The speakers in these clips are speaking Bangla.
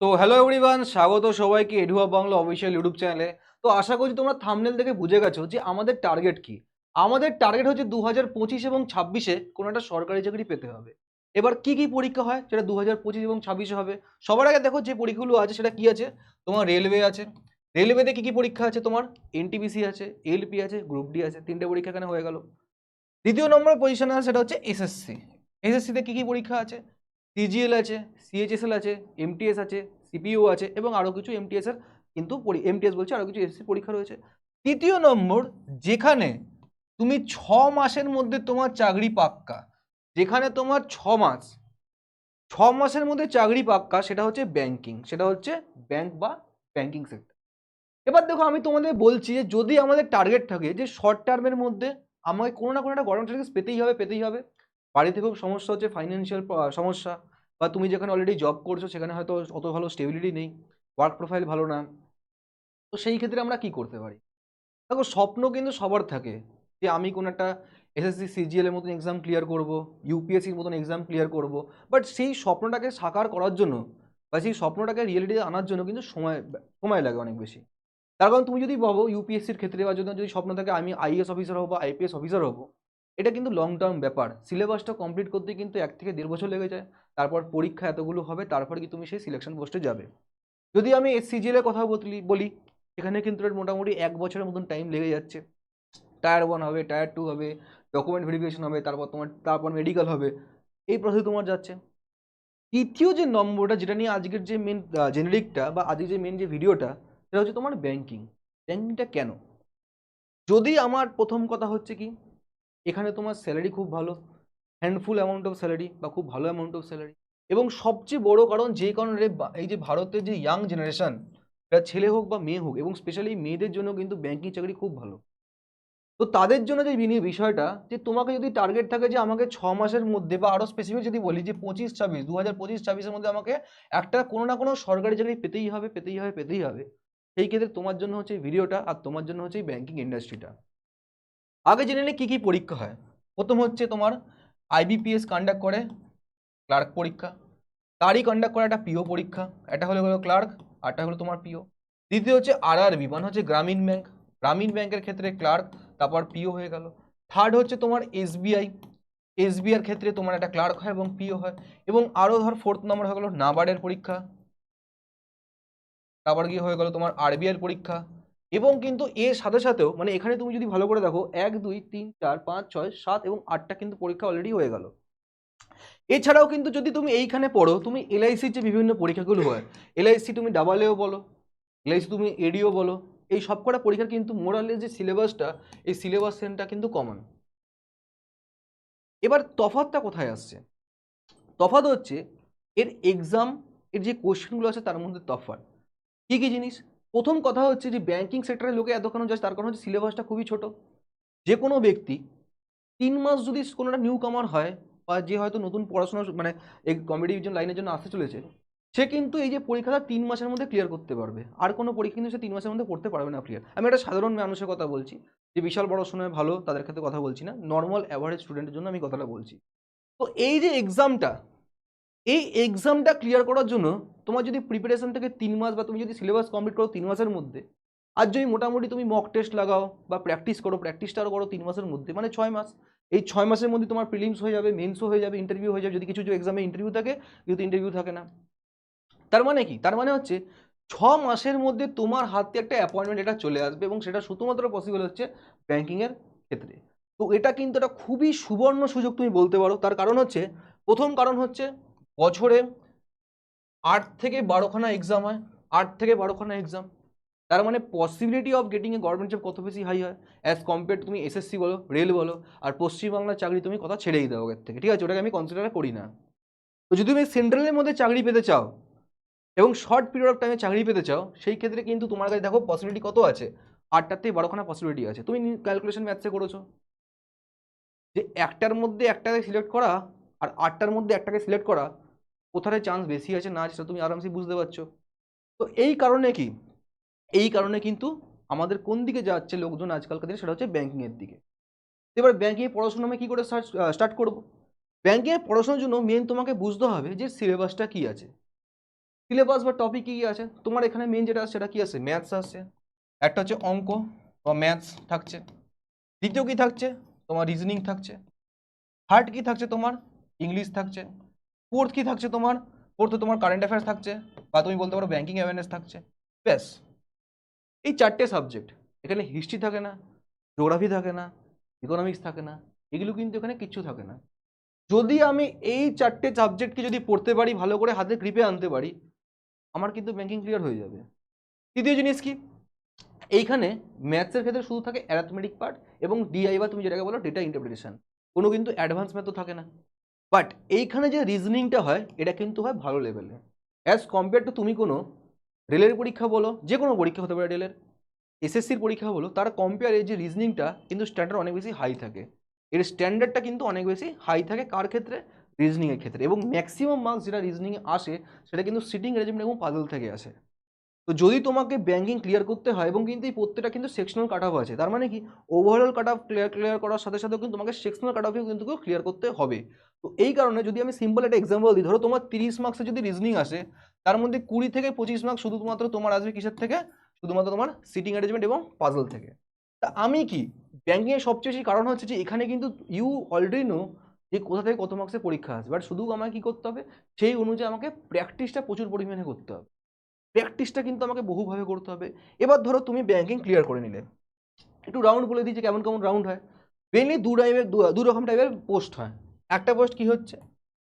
তো হ্যালো এভরিওয়ান, স্বাগত সবাইকে এডুয়া বাংলা অফিসিয়াল ইউটিউব চ্যানেলে। তো আশা করছি তোমরা থাম্বনেল দেখে বুঝে গেছো যে আমাদের টার্গেট কি। আমাদের টার্গেট হচ্ছে 2025 এবং 26-এ কোনো একটা সরকারি চাকরি পেতে হবে। এবার কি কি পরীক্ষা হয় সেটা 2025 এবং 26-এ হবে। সবার আগে দেখো যে পরীক্ষাগুলো আছে সেটা কি আছে। তোমার রেলওয়ে আছে। রেলওয়েতে কি কি পরীক্ষা আছে? তোমার এনটিপিসি আছে, এলপি আছে, গ্রুপ ডি আছে। তিনটে পরীক্ষা এখানে হয়ে গেল। দ্বিতীয় নম্বর পজিশনে আছে সেটা হচ্ছে এসএসসি। এসএসসিতে কি কি পরীক্ষা আছে? সিজিএল আছে, সিএইচএসএল আছে, এমটিএস আছে, সিপিইউ আছে এবং আরও কিছু এমটিএস এর কিন্তু এমটিএস বলছে আরও কিছু এসএসসি পরীক্ষা রয়েছে। তৃতীয় নম্বর, যেখানে তুমি 6 মাসের মধ্যে তোমার চাকরি পাক্কা, যেখানে তোমার 6 মাস, 6 মাসের মধ্যে চাকরি পাক্কা, সেটা হচ্ছে ব্যাংকিং, সেটা হচ্ছে ব্যাংক বা ব্যাংকিং সেক্টর। এবার দেখো আমি তোমাদের বলছি যে যদি আমাদের টার্গেট থাকে যে শর্ট টার্মের মধ্যে আমাকে কোনো না কোনো একটা গভর্নমেন্ট সার্ভিস পেতেই হবে পেতেই হবে। বাড়িতে খুব সমস্যা হচ্ছে, ফাইন্যান্সিয়াল সমস্যা, বা তুমি যেখানে অলরেডি জব করছো সেখানে হয়তো অত ভালো স্টেবিলিটি নেই, ওয়ার্ক প্রোফাইল ভালো না। তো সেই ক্ষেত্রে আমরা কি করতে পারি? দেখো স্বপ্ন কিন্তু সবার থাকে যে আমি কোনো একটা এসএসসি সিজিএল এর মতন এক্সাম ক্লিয়ার করব, ইউপিএসসির মতন এক্সাম ক্লিয়ার করব। বাট সেই স্বপ্নটাকে সাকার করার জন্য বা সেই স্বপ্নটাকে রিয়েলিটিতে আনার জন্য কিন্তু সময় সময় লাগে অনেক বেশি। তার কারণ তুমি যদি ভাবো ইউপিএসসির ক্ষেত্রে বা যদি স্বপ্ন থাকে আমি আইএএস অফিসার হবো বা আইপিএস অফিসার হবো, এটা কিন্তু লং টার্ম ব্যাপার। সিলেবাসটা কমপ্লিট করতে কিন্তু 1 থেকে 1.5 বছর লেগে যায়। তারপর পরীক্ষা এতগুলো হবে, তারপরে কি তুমি সেই সিলেকশন পোস্টে যাবে। যদি আমি এসসিজিএল এর কথা বলি, এখানে কিন্তু এর মোটামুটি 1 বছরের মতন টাইম লেগে যাচ্ছে। টায়ার 1 হবে, টায়ার 2 হবে, ডকুমেন্ট ভেরিফিকেশন হবে, তারপর মেডিকেল হবে, এই প্রসেস তোমার যাচ্ছে। তৃতীয় যে নম্বরটা, যেটা নিয়ে আজকের যে মেন জেনারিকটা বা আজকের যে মেন যে ভিডিওটা, সেটা হচ্ছে তোমার ব্যাংকিং। ব্যাংকিংটা কেন? যদি আমার প্রথম কথা হচ্ছে কি, এখানে তোমার স্যালারি খুব ভালো, হ্যান্ডফুল অ্যামাউন্ট অফ স্যালারি বা খুব ভালো অ্যামাউন্ট অফ স্যালারি। এবং সবচেয়ে বড় কারণ, যে কারণে এই যে ভারতের যে ইয়াং জেনারেশন, এটা ছেলে হোক বা মেয়ে হোক, এবং স্পেশালি মেয়েদের জন্য কিন্তু ব্যাংকিং চাকরি খুব ভালো। তো তাদের জন্য যে বিষয়টা, যে তোমাকে যদি টার্গেট থাকে যে আমাকে 6 মাসের মধ্যে, বা আরো স্পেসিফিক যদি বলি যে 25-26, 2025-26-এর মধ্যে আমাকে একটা কোনো না কোনো সরকারি চাকরি পেতেই হবে পেতেই হবে পেতেই হবে, সেই ক্ষেত্রে তোমার জন্য হচ্ছে এই ভিডিওটা, আর তোমার জন্য হচ্ছে এই ব্যাংকিং ইন্ডাস্ট্রিটা। আগে জেনে নিই কি কি পরীক্ষা হয়। প্রথম হচ্ছে তোমার আইবিপিএস কন্ডাক্ট করে ক্লার্ক পরীক্ষা, তারই কন্ডাক্ট করে একটা পিও পরীক্ষা। এটা হলো ক্লার্ক, আরটা হলো তোমার পিও। দ্বিতীয় হচ্ছে আরআরবি, মানে হচ্ছে গ্রামীণ ব্যাংক। গ্রামীণ ব্যাংকের ক্ষেত্রে ক্লার্ক, তারপর পিও হয়ে গেল। থার্ড হচ্ছে তোমার এসবিআই। এসবিআর ক্ষেত্রে তোমার একটা ক্লার্ক হয় এবং পিও হয়। এবং আরও ধর ফোর্থ নম্বর হয়ে গেল নাবার্ডের পরীক্ষা, তারপর কি হয়ে গেল তোমার আরবিআই পরীক্ষা। এবং কিন্তু এর সাথে সাথেও, মানে এখানে তুমি যদি ভালো করে দেখো, 1 2 3 4 5 6 7 এবং 8টা কিন্তু পরীক্ষা অলরেডি হয়ে গেল। এছাড়াও কিন্তু যদি তুমি এইখানে পড়ো, তুমি এলআইসির যে বিভিন্ন পরীক্ষাগুলো হয়, এলআইসি তুমি ডাবল এও বলো, এলআইসি তুমি এডিও বলো, এই সবকটা পরীক্ষার কিন্তু মোরালের যে সিলেবাসটা, এই সিলেবাসটা কিন্তু কমন। এবার তফাৎটা কোথায় আসছে? তফাৎ হচ্ছে এর এক্সাম, এর যে কোশ্চেনগুলো আছে তার মধ্যে তফাৎ। কি কি জিনিস? প্রথম কথা হচ্ছে যে ব্যাংকিং সেক্টরের লোকে এতক্ষণ যাচ্ছে, তার কারণ হচ্ছে সিলেবাসটা খুবই ছোট। যে কোনো ব্যক্তি 3 মাস যদি কোনো একটা নিউ কামার হয়, বা যে হয়তো নতুন পড়াশোনা মানে এই কম্পিটিটিভ লাইনের জন্য আসতে চলেছে, সে কিন্তু এই যে পরীক্ষাটা 3 মাসের মধ্যে ক্লিয়ার করতে পারবে। আর কোনো পরীক্ষা কিন্তু সে 3 মাসের মধ্যে করতে পারবে না ক্লিয়ার। আমি একটা সাধারণ মানুষের কথা বলছি, যে বিশাল পড়াশোনায় ভালো তাদের ক্ষেত্রে কথা বলছি না, নর্মাল অ্যাভারেজ স্টুডেন্টের জন্য আমি কথাটা বলছি। তো এই যে এক্সামটা, এই এক্সামটা ক্লিয়ার করার জন্য তোমার যদি প্রিপারেশন থেকে 3 মাস, বা তুমি যদি সিলেবাস কমপ্লিট করো 3 মাসের মধ্যে, আর যদি মোটামুটি তুমি মক টেস্ট লাগাও বা প্র্যাকটিস করো, প্র্যাকটিসটা আরও করো 3 মাসের মধ্যে, মানে 6 মাস। এই 6 মাসের মধ্যে তোমার প্রিলিমস হয়ে যাবে, মেন্সও হয়ে যাবে, ইন্টারভিউ হয়ে যাবে, যদি কিছু এক্সামে ইন্টারভিউ থাকে, যদি ইন্টারভিউ থাকে না। তার মানে কি? তার মানে হচ্ছে 6 মাসের মধ্যে তোমার হাতে একটা অ্যাপয়েন্টমেন্ট এটা চলে আসবে, এবং সেটা শুধুমাত্র পসিবল হচ্ছে ব্যাংকিংয়ের ক্ষেত্রে। তো এটা কিন্তু একটা খুবই সুবর্ণ সুযোগ তুমি বলতে পারো। তার কারণ হচ্ছে, প্রথম কারণ হচ্ছে বছরে 8 থেকে 12খানা এক্সাম হয়, 8 থেকে 12খানা এক্সাম। তার মানে possibility of getting a government job কত বেশি হাই হয়, অ্যাজ কম্পেয়ার তুমি এসএসসি বলো, রেল বলো, আর পশ্চিমবাংলার চাকরি তুমি কথা ছেড়েই দাও এর থেকে, ঠিক আছে, ওটাকে আমি কনসিডার করি না। তো যদি তুমি সেন্ট্রালের মধ্যে চাকরি পেতে চাও এবং শর্ট পিরিয়ড অফ টাইমে চাকরি পেতে চাও, সেই ক্ষেত্রে কিন্তু তোমার কাছে দেখো পসিবিলিটি কত আছে, 8 থেকে 12খানা পসিবিলিটি আছে। তুমি ক্যালকুলেশন ম্যাথসে করেছো যে একটার মধ্যে একটাকে সিলেক্ট করা আর 8টার মধ্যে একটাকে সিলেক্ট করা, কোথায় চান্স বেশি আছে না আছে সেটা তুমি আরামসে বুঝতে পারছো। তো এই কারণে কি, এই কারণে কিন্তু আমাদের কোন দিকে যাচ্ছে লোকজন আজকালকার দিনে, সেটা হচ্ছে ব্যাংকিংয়ের দিকে। এবার ব্যাংকিংয়ে পড়াশোনা আমি কী করে স্টার্ট করবো? ব্যাংকিংয়ে পড়াশোনার জন্য মেন তোমাকে বুঝতে হবে যে সিলেবাসটা কী আছে। সিলেবাস বা টপিক কি আছে তোমার এখানে মেন যেটা আছে সেটা কি আছে, ম্যাথস আছে, একটা হচ্ছে অঙ্ক বা ম্যাথস থাকছে, দ্বিতীয় কি থাকছে তোমার রিজনিং থাকছে, থার্ড কি থাকছে তোমার ইংলিশ থাকছে, ফোর্থ কি থাকছে তোমার, ফোর্থ তোমার কারেন্ট অ্যাফেয়ার্স থাকছে, বা তুমি বলতে পারো ব্যাংকিং অ্যাওয়ারনেস থাকছে। ব্যাস, এই চারটে সাবজেক্ট। এখানে হিস্ট্রি থাকে না, জিওগ্রাফি থাকে না, ইকোনমিক্স থাকে না, এগুলো কিন্তু এখানে কিচ্ছু থাকে না। যদি আমি এই চারটে সাবজেক্টকে যদি পড়তে পারি, ভালো করে হাতে গ্রিপে আনতে পারি, আমার কিন্তু ব্যাংকিং ক্লিয়ার হয়ে যাবে। তৃতীয় জিনিস কি, এইখানে ম্যাথসের ক্ষেত্রে শুধু থাকে অ্যারিথমেটিক পার্ট এবং ডিআই বা তুমি যেটাকে বলো ডেটা ইন্টারপ্রিটেশন, কোনো কিন্তু অ্যাডভান্স ম্যাথ থাকে না। বাট এইখানে যে রিজনিংটা হয় এটা কিন্তু হয় ভালো লেভেলে, অ্যাজ কম্পেয়ার টু তুমি কোনো রেলের পরীক্ষা বলো, যে কোনো পরীক্ষা হতে পারে রেলের, এসএসসির পরীক্ষা বলো, তার কম্পেয়ারে যে রিজনিংটা কিন্তু স্ট্যান্ডার্ড অনেক বেশি হাই থাকে। এর স্ট্যান্ডার্ডটা কিন্তু অনেক বেশি হাই থাকে কার ক্ষেত্রে, রিজনিংয়ের ক্ষেত্রে, এবং ম্যাক্সিমাম মার্কস যেটা রিজনিংয়ে আসে সেটা কিন্তু সিটিং অ্যারেঞ্জমেন্ট এবং পাজল থেকে আসে। তো যদি তোমাকে ব্যাংকিং ক্লিয়ার করতে হয়, এবং কিন্তু এই প্রত্যেকটা কিন্তু সেকশনাল কাট অফ আছে, তার মানে কি ওভারঅল কাট অফ ক্লিয়ার করার সাথে সাথেও কিন্তু তোমাকে সেকশনাল কাট অফেও কিন্তু ক্লিয়ার করতে হবে। তো এই কারণে যদি আমি সিম্পল একটা এক্সাম্পল দিই, ধরো তোমার 30 মার্কসে যদি রিজনিং আসে, তার মধ্যে 20 থেকে 25 মার্কস শুধুমাত্র তোমার আসবে কিসের থেকে, শুধুমাত্র তোমার সিটিং অ্যারেঞ্জমেন্ট এবং পাজল থেকে। তা আমি কি, ব্যাংকিংয়ের সবচেয়ে বেশি কারণ হচ্ছে যে এখানে কিন্তু ইউ অলরেডি নো যে কোথা থেকে কত মার্কসের পরীক্ষা আসবে, বাট শুধু আমাকে কি করতে হবে, সেই অনুযায়ী আমাকে প্র্যাকটিসটা প্রচুর পরিমাণে করতে হবে। প্র্যাকটিসটা কিন্তু আমাকে বহুভাবে করতে হবে। এবার ধরো তুমি ব্যাংকিং ক্লিয়ার করে নিলে, একটু রাউন্ড বলে দিই যে কেমন কেমন রাউন্ড হয়। মেনলি দু রকম টাইপের পোস্ট হয়। একটা পোস্ট কি হচ্ছে,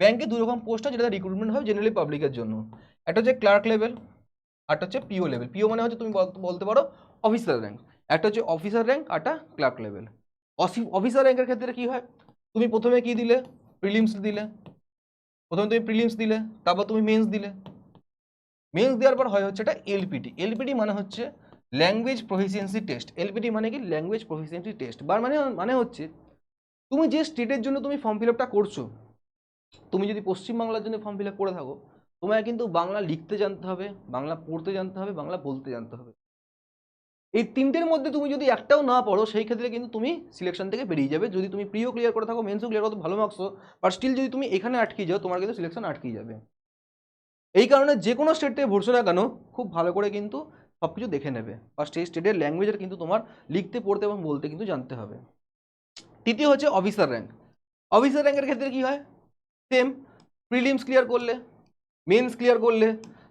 ব্যাংকে দু রকম পোস্ট হয় যেটা রিক্রুটমেন্ট হয় জেনারেলি পাবলিকের জন্য। একটা হচ্ছে ক্লার্ক লেভেল, একটা হচ্ছে পিও লেভেল। পিও মানে হচ্ছে তুমি বলতে পারো অফিসার র্যাঙ্ক। একটা হচ্ছে অফিসার র্যাঙ্ক, একটা ক্লার্ক লেভেল। অফিসার র্যাঙ্কের ক্ষেত্রে কি হয়, তুমি প্রথমে কি দিলে, প্রিলিমস দিলে, প্রথমে তুমি প্রিলিমস দিলে, তারপর তুমি মেন্স দিলে। মেন্স দেওয়ার পর হয় হচ্ছে এটা এলপিটি। এলপিটি মানে হচ্ছে ল্যাঙ্গুয়েজ প্রফিসিয়েন্সি টেস্ট। এলপিটি মানে কি, ল্যাঙ্গুয়েজ প্রফিসিয়েন্সি টেস্ট। মানে মানে হচ্ছে তুমি যে স্টেটের জন্য তুমি ফর্ম ফিল আপটা করছো, তুমি যদি পশ্চিমবাংলার জন্য ফর্ম ফিল আপ করে থাকো, তোমায় কিন্তু বাংলা লিখতে জানতে হবে, বাংলা পড়তে জানতে হবে, বাংলা বলতে জানতে হবে। এই তিনটের মধ্যে তুমি যদি একটাও না পড়ো, সেই ক্ষেত্রে কিন্তু তুমি সিলেকশন থেকে বেরিয়ে যাবে। যদি তুমি প্রিও ক্লিয়ার করে থাকো, মেন্সও ক্লিয়ার করতে ভালো মার্কস, বাট স্টিল যদি তুমি এখানে আটকে যাও, তোমার কিন্তু সিলেকশন আটকে যাবে। এই কারণে যে কোনো স্টেট থেকে ভরসা না কেন, খুব ভালো করে কিন্তু সব কিছু দেখে নেবে, আর সেই স্টেটের ল্যাঙ্গুয়েজের কিন্তু তোমার লিখতে পড়তে এবং বলতে কিন্তু জানতে হবে। তৃতীয় হচ্ছে অফিসার র্যাঙ্ক। অফিসার র্যাঙ্কের ক্ষেত্রে কি হয়, সেম, প্রিলিমস ক্লিয়ার করলে, মেন্স ক্লিয়ার করলে,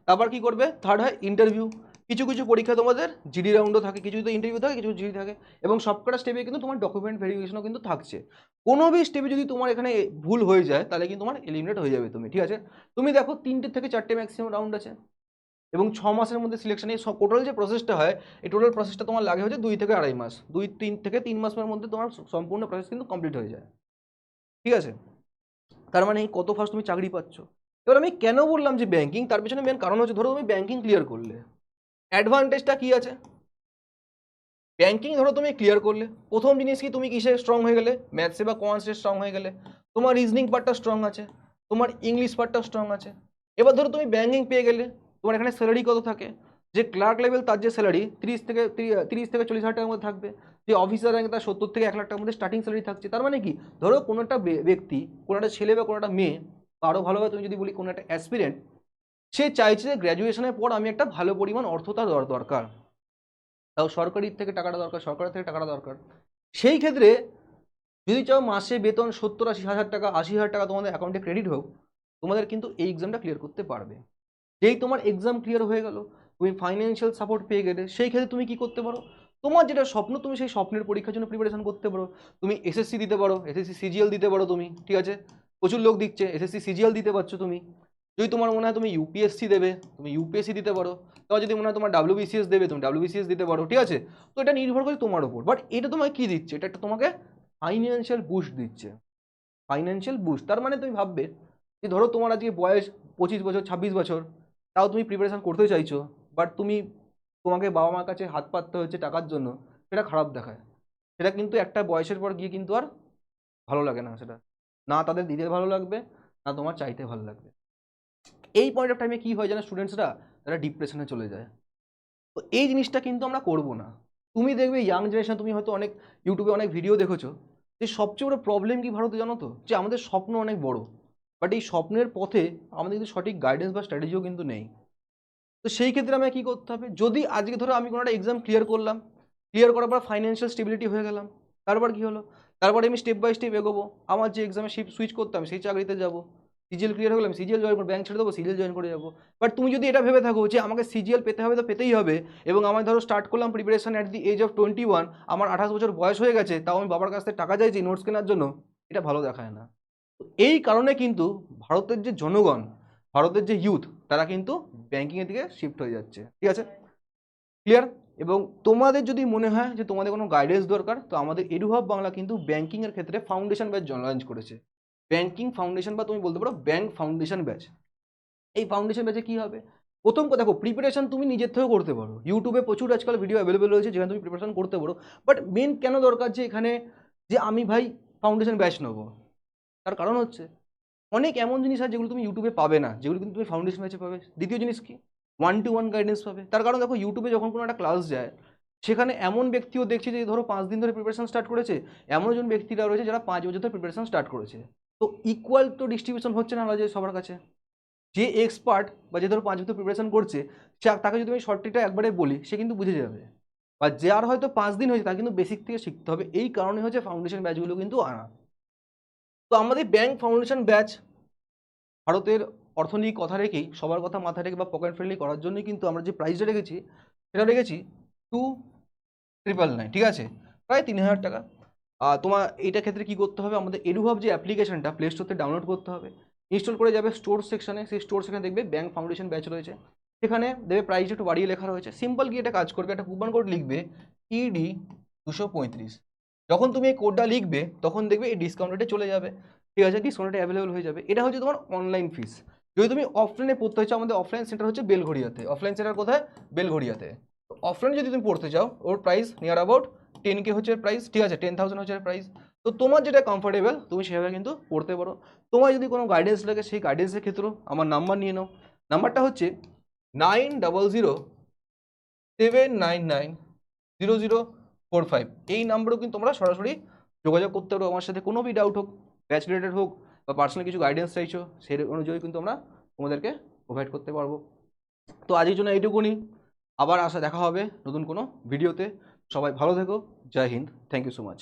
তারপর কি করবে, থার্ড হয় ইন্টারভিউ। কিছু কিছু পরীক্ষা তোমাদের জিডি রাউন্ডও থাকে, কিছু তো ইন্টারভিউ থাকে, কিছু জিডি থাকে, এবং সবকটা স্টেপে কিন্তু তোমার ডকুমেন্ট ভেরিফিকেশনও কিন্তু থাকছে। কোনো বি স্টেপে যদি তোমার এখানে ভুল হয়ে যায়, তাহলে কিন্তু তোমার এলিমিনেট হয়ে যাবে তুমি, ঠিক আছে। তুমি দেখো 3টে থেকে 4টে ম্যাক্সিমাম রাউন্ড আছে, এবং 6 মাসের মধ্যে সিলেকশন। এই টোটাল যে প্রসেসটা হয়, এই টোটাল প্রসেসটা তোমার লাগে হচ্ছে 2 থেকে 2.5 মাস, 2-3 থেকে 3 মাসের মধ্যে তোমার সম্পূর্ণ প্রসেস কিন্তু কমপ্লিট হয়ে যায়, ঠিক আছে। তার মানে কত ফার্স্ট তুমি চাকরি পাচ্ছ। এবার আমি কেন বললাম যে ব্যাংকিং, তার পিছনে মেন কারণ হচ্ছে, ধরো তুমি ব্যাংকিং ক্লিয়ার করলে, অ্যাডভান্টেজটা কি আছে, ব্যাংকিং ধরো তুমি ক্লিয়ার করলে, প্রথম জিনিস কি, তুমি কিসে স্ট্রং হয়ে গেলে, ম্যাথসে বা কমার্সে স্ট্রং হয়ে গেলে, তোমার রিজনিং পার্টটা স্ট্রং আছে, তোমার ইংলিশ পার্টটা স্ট্রং আছে। এবার ধরো তুমি ব্যাংকিং পেয়ে গেলে, তোমার এখানে স্যালারি কত থাকে, যে ক্লার্ক লেভেল তার যে স্যালারি 30 থেকে 40 হাজার টাকার মধ্যে থাকবে, যে অফিসার র্যাঙ্ক তার 70 থেকে 1 লাখ টাকার মধ্যে স্টার্টিং স্যালারি থাকছে। তার মানে কি, ধরো কোনো একটা ব্যক্তি, কোনো একটা ছেলে বা কোনো একটা মেয়ে, বা আরও ভালোভাবে তুমি যদি বলি কোনো একটা অ্যাসপিরেন্ট, সে চাইছে যে গ্র্যাজুয়েশনের পর আমি একটা ভালো পরিমাণ অর্থ তার দরকার, তাও সরকারির থেকে টাকাটা দরকার, সরকারের থেকে টাকাটা দরকার। সেই ক্ষেত্রে যদি চাও মাসে বেতন 70-80 হাজার টাকা, 80 হাজার টাকা তোমাদের অ্যাকাউন্টে ক্রেডিট হোক, তোমাদের কিন্তু এই এক্সামটা ক্লিয়ার করতে পারবে। যেই তোমার এক্সাম ক্লিয়ার হয়ে গেল, তুমি ফাইন্যান্সিয়াল সাপোর্ট পেয়ে গেলে, সেই ক্ষেত্রে তুমি কি করতে পারো, তোমার যেটা স্বপ্ন, তুমি সেই স্বপ্নের পরীক্ষার জন্য প্রিপারেশন করতে পারো। তুমি এসএসসি দিতে পারো, এসএসসি সিজিএল দিতে পারো তুমি, ঠিক আছে, প্রচুর লোক দিচ্ছে, এসএসসি সিজিএল দিতে পারছো তুমি। যদি তোমার মনে হয় তুমি ইউপিএসসি দেবে, তুমি ইউপিএসসি দিতে পারো। তোমার যদি মনে হয় তোমার ডাব্লিউবিসিএস দেবে, তুমি ডাব্লিউবিসিএস দিতে পারো, ঠিক আছে। তো এটা নির্ভর করে তোমার উপর, বাট এটা তোমাকে কি দিচ্ছে, এটা একটা তোমাকে ফাইন্যান্সিয়াল বুস্ট দিচ্ছে। ফাইন্যান্সিয়াল বুস্ট তার মানে তুমি ভাববে যে ধরো তোমার আজকে বয়স 25 বছর, 26 বছর, তাও তুমি প্রিপারেশন করতে চাইছো, বাট তোমাকে বাবা মার কাছে হাত পাততে হচ্ছে টাকার জন্য, সেটা খারাপ দেখায়। সেটা কিন্তু একটা বয়সের পর গিয়ে কিন্তু আর ভালো লাগে না, সেটা না তাদের দিতে ভালো লাগবে, না তোমার চাইতে ভালো লাগবে। এই পয়েন্ট অফ টাইমে কি হয় জানো, স্টুডেন্টসরা তারা ডিপ্রেশনে চলে যায়। তো এই জিনিসটা কিন্তু আমরা করবো না। তুমি দেখবে ইয়াং জেনারেশন, তুমি হয়তো অনেক ইউটিউবে অনেক ভিডিও দেখেছো, যে সবচেয়ে বড় প্রবলেম কি ভারতে জানো তো, যে আমাদের স্বপ্ন অনেক বড়, বাট এই স্বপ্নের পথে আমাদের কিন্তু সঠিক গাইডেন্স বা স্ট্র্যাটেজিও কিন্তু নেই। তো সেই ক্ষেত্রে আমাকে কী করতে হবে, যদি আজকে ধরো আমি কোনো একটা এক্সাম ক্লিয়ার করলাম, ক্লিয়ার করার পর ফাইন্যান্সিয়াল স্টেবিলিটি হয়ে গেলাম, তারপর কী হলো, তারপরে আমি স্টেপ বাই স্টেপ এগোবো, আমার যে এক্সামে সুইচ করতাম সেই চাকরিতে যাবো, সিজিএল ক্লিয়ার হয়ে গেলাম, সিজিএল জয়েন করে ব্যাংক ছেড়ে দেবো, সিজিএল জয়েন করে যাবো। বাট তুমি যদি এটা ভেবে থাকো যে আমাকে সিজিএল পেতে হবে তো পেতেই হবে, এবং আমি ধরো স্টার্ট করলাম preparation at the age of 21, আমার 28 বছর বয়স হয়ে গেছে, তাও আমি বাবার কাছ থেকে টাকা চাইছি নোটস কেনার জন্য, এটা ভালো দেখায় না। তো এই কারণে কিন্তু ভারতের যে জনগণ, ভারতের যে ইউথ, তারা কিন্তু ব্যাংকিংয়ের দিকে শিফট হয়ে যাচ্ছে। ঠিক আছে, ক্লিয়ার? এবং তোমাদের যদি মনে হয় যে তোমাদের কোনো গাইডেন্স দরকার, তো আমাদের এডুহাব বাংলা কিন্তু ব্যাংকিংয়ের ক্ষেত্রে ফাউন্ডেশন ব্যাচ লঞ্চ করেছে। ব্যাংকিং ফাউন্ডেশন, বা তুমি বলতে পারো ব্যাংক ফাউন্ডেশন ব্যাচ। এই ফাউন্ডেশন ব্যাচে কী হবে, প্রথম কথা দেখো, প্রিপারেশন তুমি নিজের থেকেও করতে পারো, ইউটিউবে প্রচুর আজকাল ভিডিও অ্যাভেলেবেল রয়েছে যেখানে তুমি প্রিপারেশন করতে পারো। বাট মেন কেন দরকার যে এখানে যে আমি ভাই ফাউন্ডেশন ব্যাচ নেবো, তার কারণ হচ্ছে অনেক এমন জিনিস আছে যেগুলো তুমি ইউটিউবে পাবে না, যেগুলো কিন্তু তুমি ফাউন্ডেশন ব্যাচে পাবে। দ্বিতীয় জিনিস কি, 1-to-1 গাইডেন্স পাবে। তার কারণ দেখো, ইউটিউবে যখন কোনো একটা ক্লাস যায়, সেখানে এমন ব্যক্তিও দেখছি যে ধরো 5 দিন ধরে প্রিপারেশন স্টার্ট করেছে, এমন একজন ব্যক্তিরা রয়েছে যারা 5 বছর ধরে প্রিপারেশন স্টার্ট করেছে। তো ইকুয়াল তো ডিস্ট্রিবিউশন হচ্ছে না যে সবার কাছে। যে এক্সপার্ট বা যে ধরো 5 বছর প্রিপারেশন করছে, তাকে যদি আমি শর্ট ট্রিকটা একবারে বলি, সে কিন্তু বুঝে যাবে। বা যার হয়তো 5 দিন হয়েছে, তার কিন্তু বেসিক থেকে শিখতে হবে। এই কারণে হচ্ছে ফাউন্ডেশন ব্যাচগুলো কিন্তু আনা। তো আমাদের ব্যাংক ফাউন্ডেশন ব্যাচ ভারতের অর্থনীতি কথা রেখেই, সবার কথা মাথায় রেখে বা পকেট ফ্রেন্ডলি করার জন্যই কিন্তু আমরা যে প্রাইসটা রেখেছি, সেটা রেখেছি 2,999। ঠিক আছে, প্রায় 3,000 টাকা। তোমার এইটার ক্ষেত্রে কী করতে হবে, আমাদের এডুহাব যে অ্যাপ্লিকেশনটা প্লে স্টোর থেকে ডাউনলোড করতে হবে, ইনস্টল করে যাবে স্টোর সেকশনে, সেই স্টোর সেকশনে দেখবে ব্যাংক ফাউন্ডেশন ব্যাচ রয়েছে, সেখানে দেবে প্রাইস একটু বাড়িয়ে লেখা রয়েছে। সিম্পল কি এটা কাজ করবে, একটা কুপন কোড লিখবে ED 235। যখন তুমি এই কোডটা লিখবে তখন দেখবে এই ডিসকাউন্ট রেটে চলে যাবে। ঠিক আছে, ডিসকাউন্ট অ্যাভেলেবল হয়ে যাবে। এটা হচ্ছে তোমার অনলাইন ফিস। যদি তুমি অফলাইনে পড়তে চাও, আমাদের অফলাইন সেন্টার হচ্ছে বেলঘড়িয়াতে। অফলাইন সেন্টার কোথায়? বেলঘড়িয়াতে। তো অফলাইনে যদি তুমি পড়তে চাও, ওর প্রাইস নিয়ার অ্যাবাউট 10K হচ্ছে প্রাইস। ঠিক আছে, 10,000 হচ্ছে প্রাইস। তো তোমার যেটা কমফোর্টেবল তুমি সেভাবে কিন্তু পড়তে পারো। তোমার যদি কোনো গাইডেন্স লাগে, সেই গাইডেন্সের ক্ষেত্রেও আমার নাম্বার নিয়ে নাও। নাম্বারটা হচ্ছে 9007990045। এই নাম্বারেও কিন্তু তোমরা সরাসরি যোগাযোগ করতে পারো আমার সাথে। কোনো ডাউট হোক, ব্যাচ রিলেটেড হোক, বা পার্সোনাল কিছু গাইডেন্স চাইছো, সেই অনুযায়ী কিন্তু আমরা তোমাদেরকে প্রোভাইড করতে পারবো। তো আজকের জন্য এইটুকুনি। আবার দেখা হবে নতুন কোনো ভিডিওতে। সবাই ভালো থেকো। Jai Hind. Thank you so much.